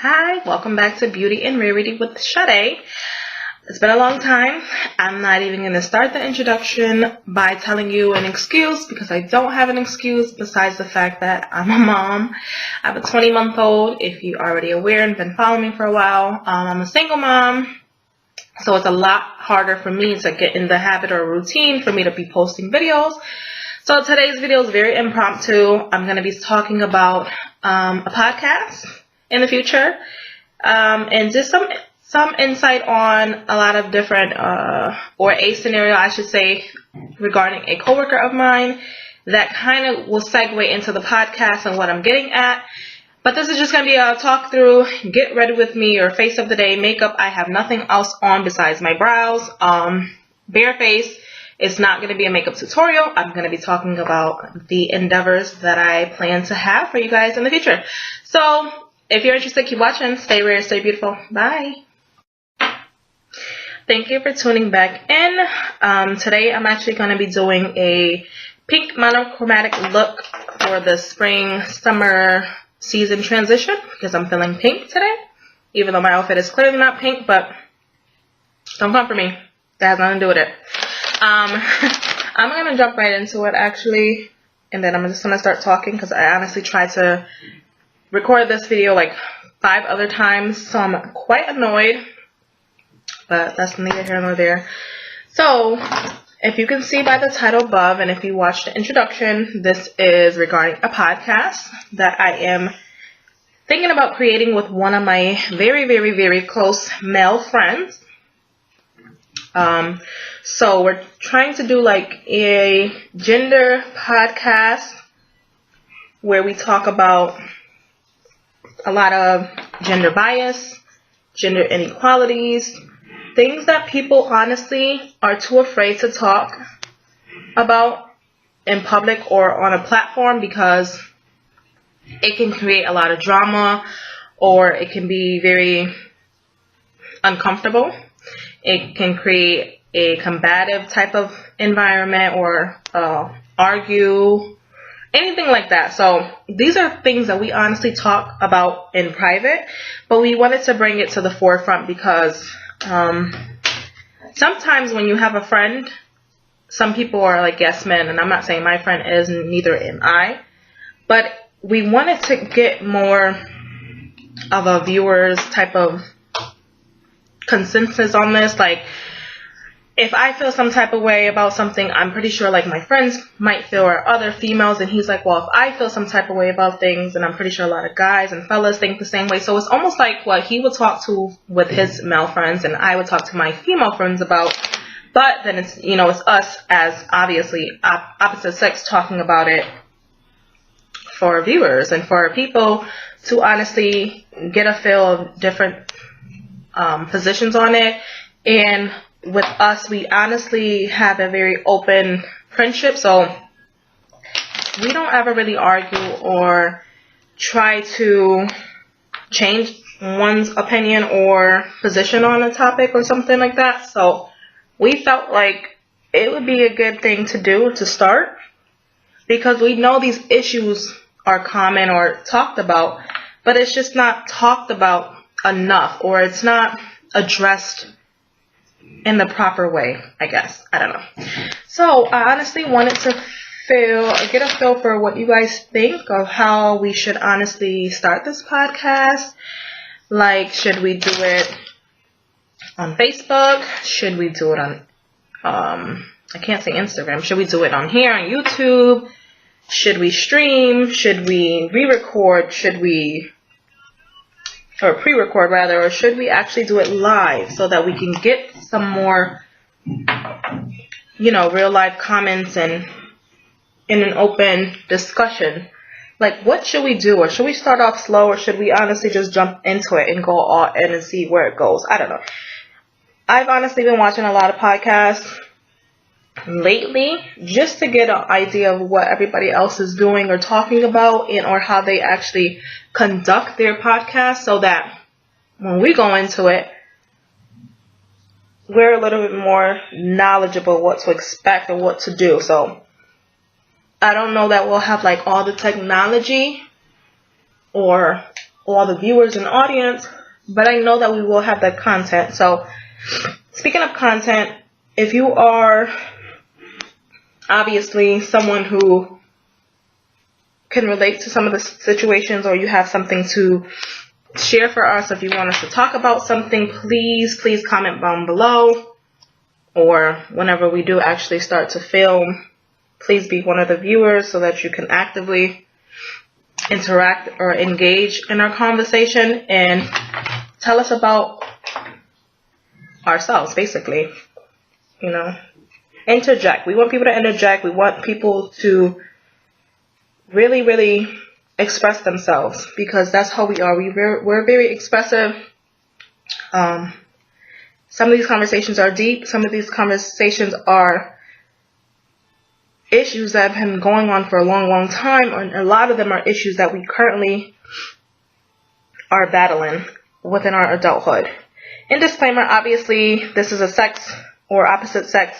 Hi, welcome back to Beauty and Rarity with Sade. It's been a long time. I'm not even going to start the introduction by telling you an excuse because I don't have an excuse besides the fact that I'm a mom. I have a 20-month-old, if you're already aware and been following me for a while. I'm a single mom, so it's a lot harder for me to get in the habit or routine for me to be posting videos. So today's video is very impromptu. I'm going to be talking about a podcast in the future, and just some insight on a lot of different, or a scenario, I should say, regarding a coworker of mine that kind of will segue into the podcast and what I'm getting at. But this is just going to be a talk through, get ready with me, or face of the day makeup. I have nothing else on besides my brows, bare face. It's not going to be a makeup tutorial. I'm going to be talking about the endeavors that I plan to have for you guys in the future. So if you're interested, keep watching. Stay rare, stay beautiful. Bye. Thank you for tuning back in. Today I'm actually going to be doing a pink monochromatic look for the spring-summer season transition because I'm feeling pink today. Even though my outfit is clearly not pink, but don't come for me. That has nothing to do with it. I'm going to jump right into it actually, and then I'm just going to start talking because I honestly tried to record this video like 5 other times, so I'm quite annoyed, but that's neither here nor there. So if you can see by the title above, and if you watched the introduction, this is regarding a podcast that I am thinking about creating with one of my very, very, very close male friends. So we're trying to do like a gender podcast where we talk about a lot of gender bias, gender inequalities, things that people honestly are too afraid to talk about in public or on a platform because it can create a lot of drama, or it can be very uncomfortable. It can create a combative type of environment, or argue, anything like that. So these are things that we honestly talk about in private, but we wanted to bring it to the forefront because sometimes when you have a friend, some people are like yes men, and I'm not saying my friend is, neither am I, but we wanted to get more of a viewers type of consensus on this. Like, if I feel some type of way about something, I'm pretty sure like my friends might feel, or other females, and he's like, well, if I feel some type of way about things, and I'm pretty sure a lot of guys and fellas think the same way. So it's almost like what he would talk to with his male friends and I would talk to my female friends about, but then it's, you know, it's us as obviously opposite sex talking about it for viewers and for people to honestly get a feel of different positions on it. And with us, we honestly have a very open friendship, so we don't ever really argue or try to change one's opinion or position on a topic or something like that. So we felt like it would be a good thing to do to start, because we know these issues are common or talked about, but it's just not talked about enough, or it's not addressed in the proper way, I guess. I don't know. So I honestly wanted to get a feel for what you guys think of how we should honestly start this podcast. Like, should we do it on Facebook? Should we do it on I can't say Instagram. Should we do it on here on YouTube? Should we stream? Should we re-record? Should we, or pre-record rather, or should we actually do it live so that we can get some more, you know, real life comments and in an open discussion? Like, what should we do? Or should we start off slow, or should we honestly just jump into it and go all in and see where it goes? I don't know. I've honestly been watching a lot of podcasts lately just to get an idea of what everybody else is doing or talking about, and or how they actually conduct their podcast, so that when we go into it, we're a little bit more knowledgeable what to expect or what to do. So I don't know that we'll have like all the technology or all the viewers and audience, but I know that we will have that content. So speaking of content, if you are obviously someone who can relate to some of the situations, or you have something to share for us, if you want us to talk about something, please comment down below, or whenever we do actually start to film, please be one of the viewers so that you can actively interact or engage in our conversation and tell us about ourselves, basically. You know, interject. We want people to interject. We want people to really express themselves, because that's how we are. We're very expressive. Some of these conversations are deep. Some of these conversations are issues that have been going on for a long time, and a lot of them are issues that we currently are battling within our adulthood. And disclaimer, obviously, this is a sex or opposite sex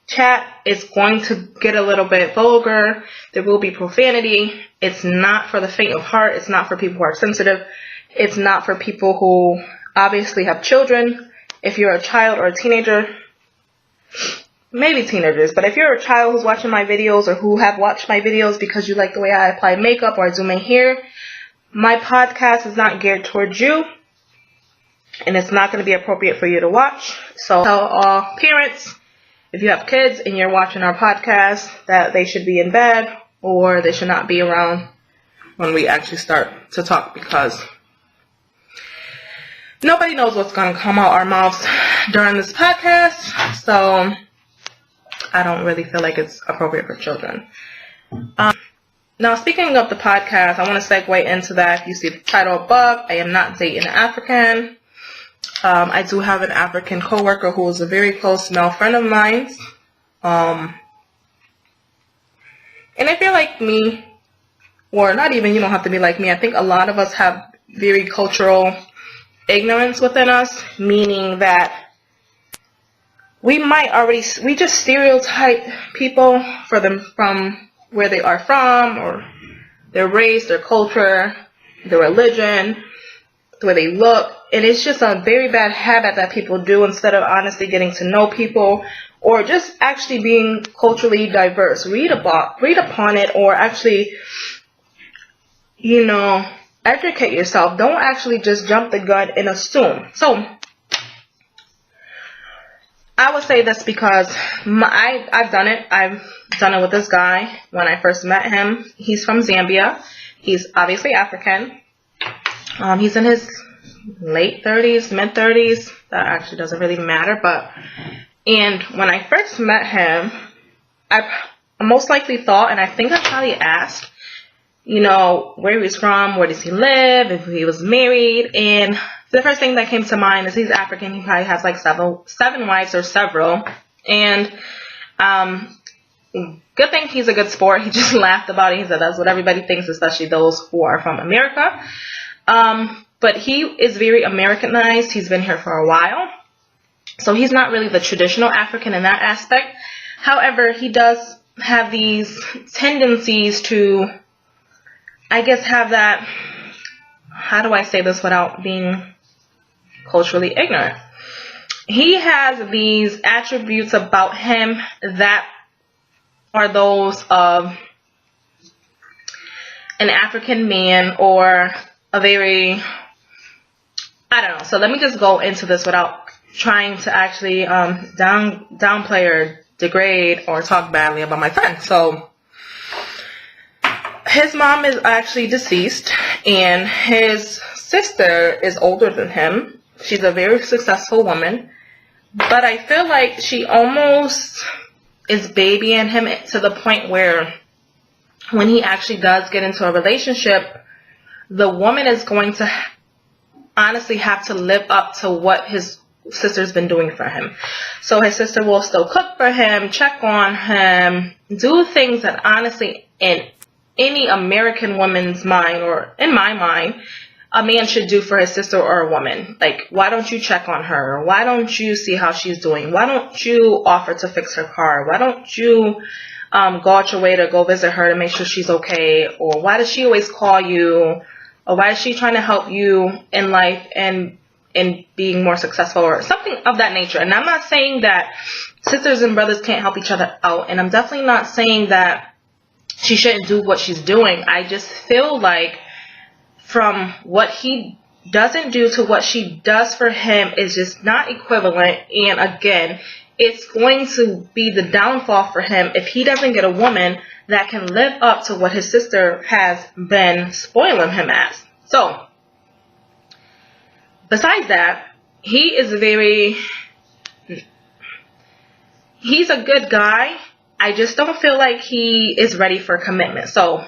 chat. It's going to get a little bit vulgar. There will be profanity. It's not for the faint of heart. It's not for people who are sensitive. It's not for people who obviously have children. If you're a child or a teenager, maybe teenagers, but if you're a child who's watching my videos, or who have watched my videos because you like the way I apply makeup or I do my hair, my podcast is not geared towards you, and it's not going to be appropriate for you to watch. So tell all parents, if you have kids and you're watching our podcast, that they should be in bed, or they should not be around when we actually start to talk, because nobody knows what's going to come out our mouths during this podcast. So I don't really feel like it's appropriate for children. Now, speaking of the podcast, I want to segue into that. If you see the title above, I am not dating an African. I do have an African coworker who is a very close male friend of mine. And if you're like me, or not even, you don't have to be like me, I think a lot of us have very cultural ignorance within us, meaning that we just stereotype people for them from where they are from, or their race, their culture, their religion, the way they look. And it's just a very bad habit that people do, instead of honestly getting to know people, or just actually being culturally diverse. Read upon it, or actually, educate yourself. Don't actually just jump the gun and assume. So I would say this because I've done it. I've done it with this guy when I first met him. He's from Zambia. He's obviously African. He's in his late 30s, mid 30s. That actually doesn't really matter. And when I first met him, I most likely thought, and I think I probably asked, where he was from, where does he live, if he was married. And the first thing that came to mind is he's African. He probably has like seven wives or several. And good thing he's a good sport. He just laughed about it. He said that's what everybody thinks, especially those who are from America. But he is very Americanized. He's been here for a while. So he's not really the traditional African in that aspect. However, he does have these tendencies to, I guess, have that, how do I say this without being culturally ignorant? He has these attributes about him that are those of an African man, or a very, I don't know. So let me just go into this without trying to actually downplay or degrade or talk badly about my friend. So his mom is actually deceased, and his sister is older than him. She's a very successful woman, but I feel like she almost is babying him to the point where when he actually does get into a relationship, the woman is going to honestly have to live up to what his sister's been doing for him. So his sister will still cook for him, check on him, do things that honestly, in any American woman's mind, or in my mind, a man should do for his sister or a woman. Like, why don't you check on her? Why don't you see how she's doing? Why don't you offer to fix her car? Why don't you go out your way to go visit her to make sure she's okay? Or why does she always call you or why is she trying to help you in life and in being more successful or something of that nature. And I'm not saying that sisters and brothers can't help each other out, and I'm definitely not saying that she shouldn't do what she's doing. I just feel like from what he doesn't do to what she does for him is just not equivalent. And again, it's going to be the downfall for him if he doesn't get a woman that can live up to what his sister has been spoiling him as. So, besides that, he's a good guy. I just don't feel like he is ready for commitment. So,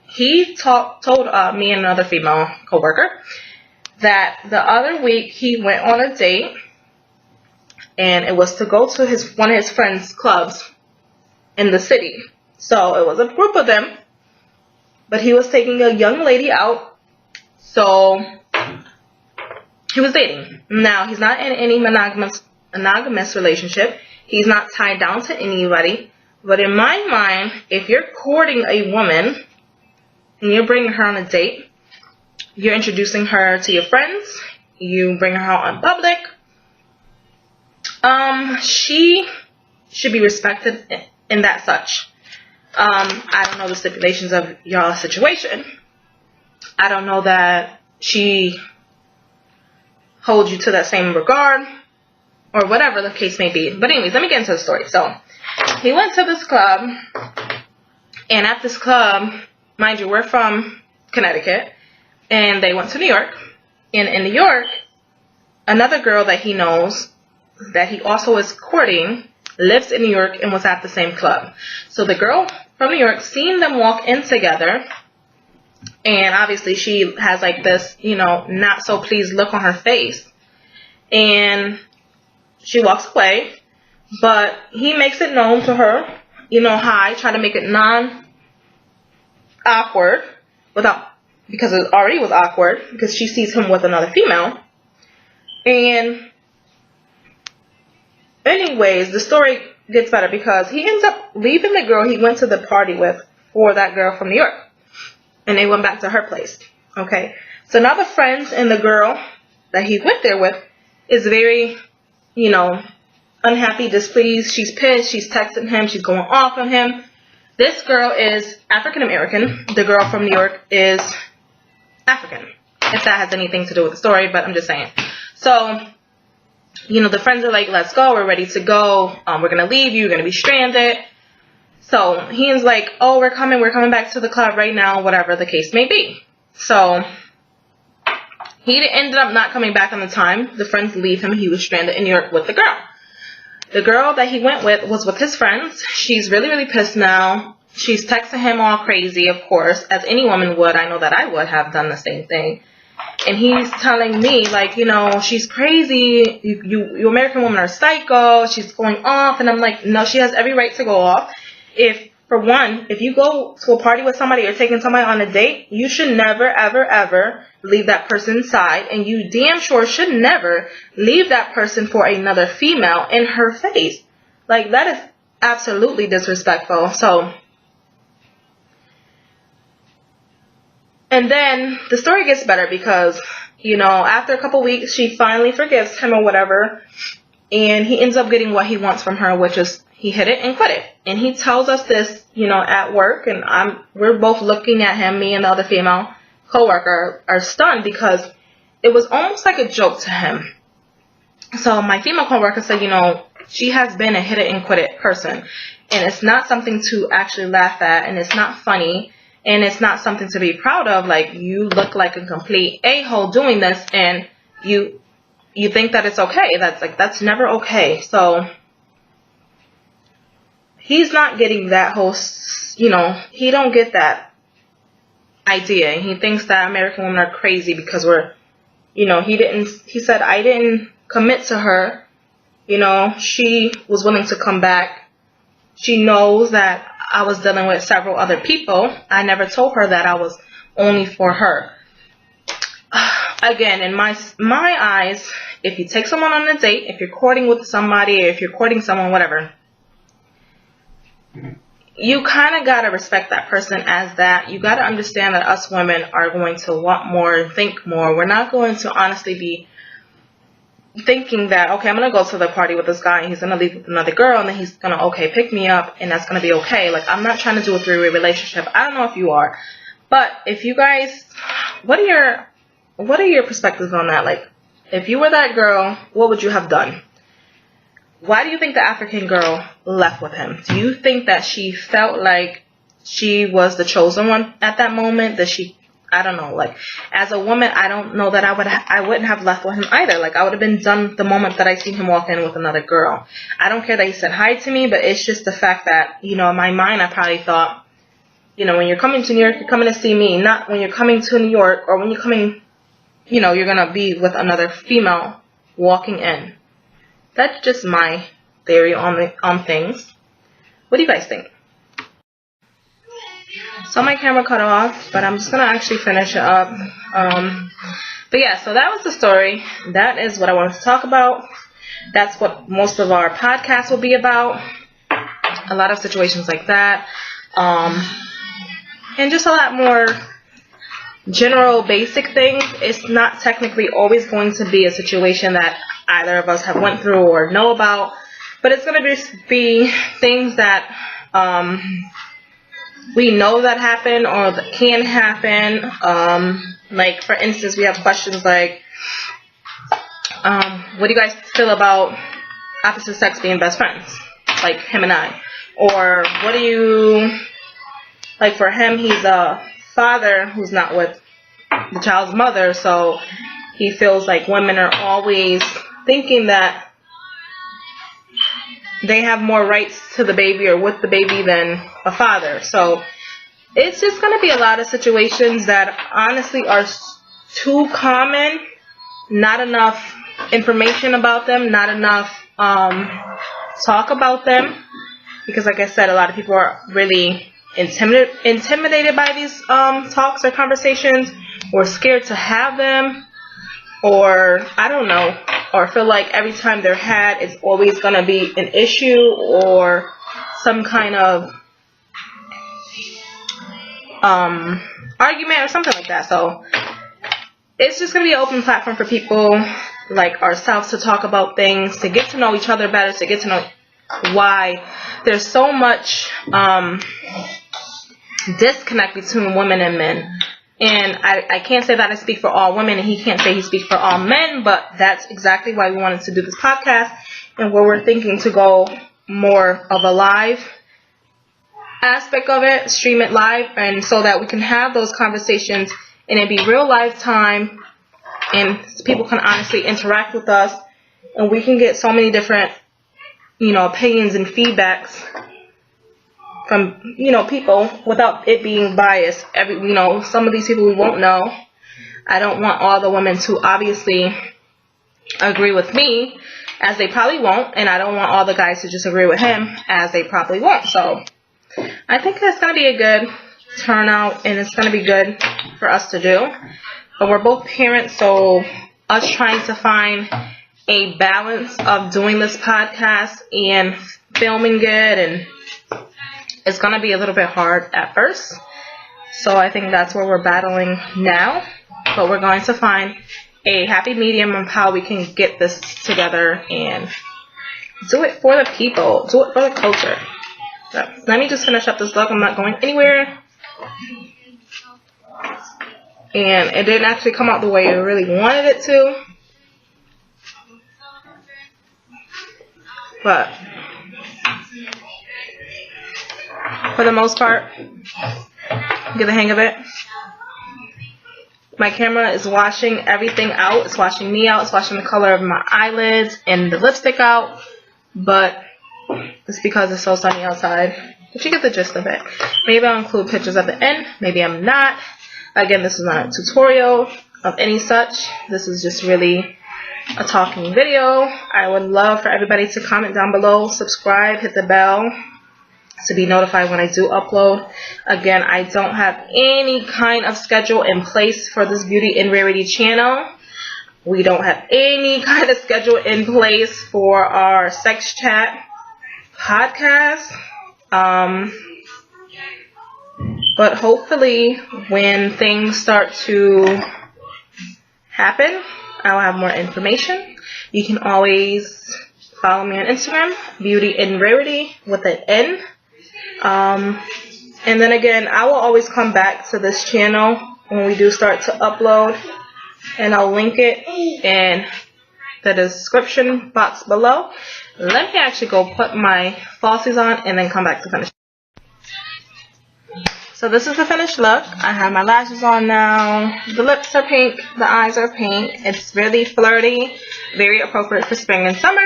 he told me and another female coworker that the other week he went on a date, and it was to go to one of his friends' clubs in the city. So it was a group of them, but he was taking a young lady out. So he was dating. Now, he's not in any monogamous relationship. He's not tied down to anybody. But in my mind, if you're courting a woman and you're bringing her on a date, you're introducing her to your friends, you bring her out in public, she should be respected in that such. I don't know the stipulations of y'all's situation. I don't know that she holds you to that same regard, or whatever the case may be. But anyways, let me get into the story. So, he went to this club, and at this club, mind you, we're from Connecticut, and they went to New York. And in New York, another girl that he knows, that he also is courting, lives in New York and was at the same club. So the girl from New York seen them walk in together, and obviously she has like this, not so pleased look on her face, and she walks away. But he makes it known to her, hi, try to make it non-awkward, because it already was awkward, because she sees him with another female. And anyways, the story gets better because he ends up leaving the girl he went to the party with for that girl from New York. And they went back to her place. Okay. So now the friends and the girl that he went there with is very, unhappy, displeased. She's pissed. She's texting him. She's going off on him. This girl is African American. The girl from New York is African. If that has anything to do with the story, but I'm just saying. So, the friends are like, let's go. We're ready to go. We're going to leave you. You're going to be stranded. So he's like, oh, we're coming back to the club right now, whatever the case may be. So he ended up not coming back on the time. The friends leave him. He was stranded in New York with the girl. The girl that he went with was with his friends. She's really, really pissed now. She's texting him all crazy, of course, as any woman would. I know that I would have done the same thing. And he's telling me, like, she's crazy. You American women are psycho. She's going off. And I'm like, no, she has every right to go off. If you go to a party with somebody or taking somebody on a date, you should never, ever, ever leave that person's side. And you damn sure should never leave that person for another female in her face. Like, that is absolutely disrespectful. So, and then the story gets better because, after a couple weeks, she finally forgives him or whatever. And he ends up getting what he wants from her, which is he hit it and quit it. And he tells us this, at work. And we're both looking at him, me and the other female coworker are stunned because it was almost like a joke to him. So my female coworker said, she has been a hit it and quit it person. And it's not something to actually laugh at. And it's not funny. And it's not something to be proud of. Like, you look like a complete a-hole doing this, and you think that it's okay. That's never okay. So he's not getting that whole, he don't get that idea. And he thinks that American women are crazy because he said, I didn't commit to her. She was willing to come back. She knows that I was dealing with several other people. I never told her that I was only for her. Again, in my eyes, if you take someone on a date, if you're courting with somebody, if you're courting someone, whatever, you kind of got to respect that person as that. You got to understand that us women are going to want more and think more. We're not going to honestly be thinking that, okay, I'm going to go to the party with this guy and he's going to leave with another girl and then he's going to, okay, pick me up and that's going to be okay. Like, I'm not trying to do a three-way relationship. I don't know if you are. But if you guys, what are your perspectives on that? Like, if you were that girl, what would you have done? Why do you think the African girl left with him? Do you think that she felt like she was the chosen one at that moment? That she, I don't know, like, as a woman, I don't know that I wouldn't have left with him either. Like, I would have been done the moment that I seen him walk in with another girl. I don't care that he said hi to me, but it's just the fact that, you know, in my mind, I probably thought, you know, when you're coming to New York, you're coming to see me, not when you're coming to New York or when you're coming, you know, you're going to be with another female walking in. That's just my theory on things. What do you guys think? So my camera cut off, but I'm just going to actually finish it up. But yeah, so that was the story. That is what I wanted to talk about. That's what most of our podcasts will be about. A lot of situations like that. And just a lot more general basic things. It's not technically always going to be a situation that either of us have went through or know about, but it's going to be things that we know that happen or that can happen. Like, for instance, we have questions like, what do you guys feel about opposite sex being best friends, like him and I? Or what do you, like, for him, he's a father who's not with the child's mother, so he feels like women are always thinking that they have more rights to the baby or with the baby than a father. So it's just going to be a lot of situations that honestly are too common, not enough information about them, not enough talk about them, because like I said, a lot of people are really intimidated by these talks or conversations, or scared to have them, or I don't know, or feel like every time they're had, it's always going to be an issue or some kind of argument or something like that. So it's just going to be an open platform for people like ourselves to talk about things, to get to know each other better, to get to know why there's so much disconnect between women and men. And I can't say that I speak for all women, and he can't say he speaks for all men, but that's exactly why we wanted to do this podcast, and where we're thinking to go more of a live aspect of it, stream it live, and so that we can have those conversations and it be real live time, and people can honestly interact with us, and we can get so many different, you know, opinions and feedbacks from, you know, people without it being biased. You know, some of these people we won't know. I don't want all the women to obviously agree with me, as they probably won't, and I don't want all the guys to just agree with him, as they probably won't. So I think that's going to be a good turnout, and it's going to be good for us to do. But we're both parents, so us trying to find a balance of doing this podcast and filming it, and it's going to be a little bit hard at first. So I think that's where we're battling now. But we're going to find a happy medium of how we can get this together and do it for the people. Do it for the culture. So let me just finish up this vlog. I'm not going anywhere. And it didn't actually come out the way I really wanted it to. But for the most part, get the hang of it. My camera is washing everything out. It's washing me out. It's washing the color of my eyelids and the lipstick out. But it's because it's so sunny outside. But you get the gist of it. Maybe I'll include pictures at the end. Maybe I'm not. Again, this is not a tutorial of any such. This is just really a talking video. I would love for everybody to comment down below, subscribe, hit the bell to be notified when I do upload. Again, I don't have any kind of schedule in place for this Beauty and Rarity channel. We don't have any kind of schedule in place for our sex chat podcast. But hopefully when things start to happen, I'll have more information. You can always follow me on Instagram, Beauty and Rarity with an N. And then again, I will always come back to this channel when we do start to upload, and I'll link it in the description box below. Let me actually go put my falsies on and then come back to finish. So this is the finished look. I have my lashes on now. The lips are pink. The eyes are pink. It's really flirty. Very appropriate for spring and summer.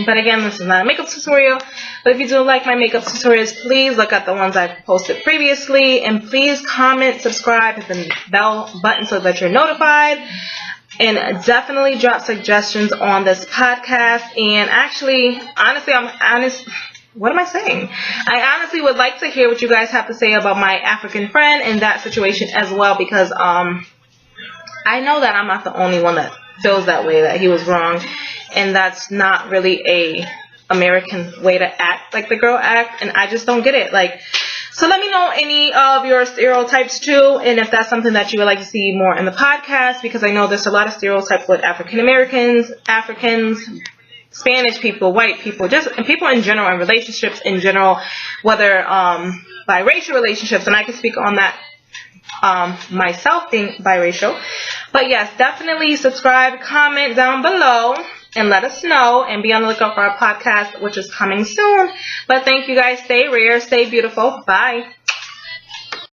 But again, this is not a makeup tutorial. But if you do like my makeup tutorials, please look at the ones I've posted previously. And please comment, subscribe, hit the bell button so that you're notified. And definitely drop suggestions on this podcast. And actually, honestly, what am I saying? I honestly would like to hear what you guys have to say about my African friend in that situation as well, because I know that I'm not the only one that feels that way, that he was wrong, and that's not really a American way to act like the girl act, and I just don't get it. Like, so let me know any of your stereotypes too, and if that's something that you would like to see more in the podcast, because I know there's a lot of stereotypes with African Americans, Africans, Spanish people, white people, just and people in general, and relationships in general, whether biracial relationships, and I can speak on that myself being biracial. But yes, definitely subscribe, comment down below, and let us know, and be on the lookout for our podcast, which is coming soon. But thank you guys. Stay rare, stay beautiful. Bye.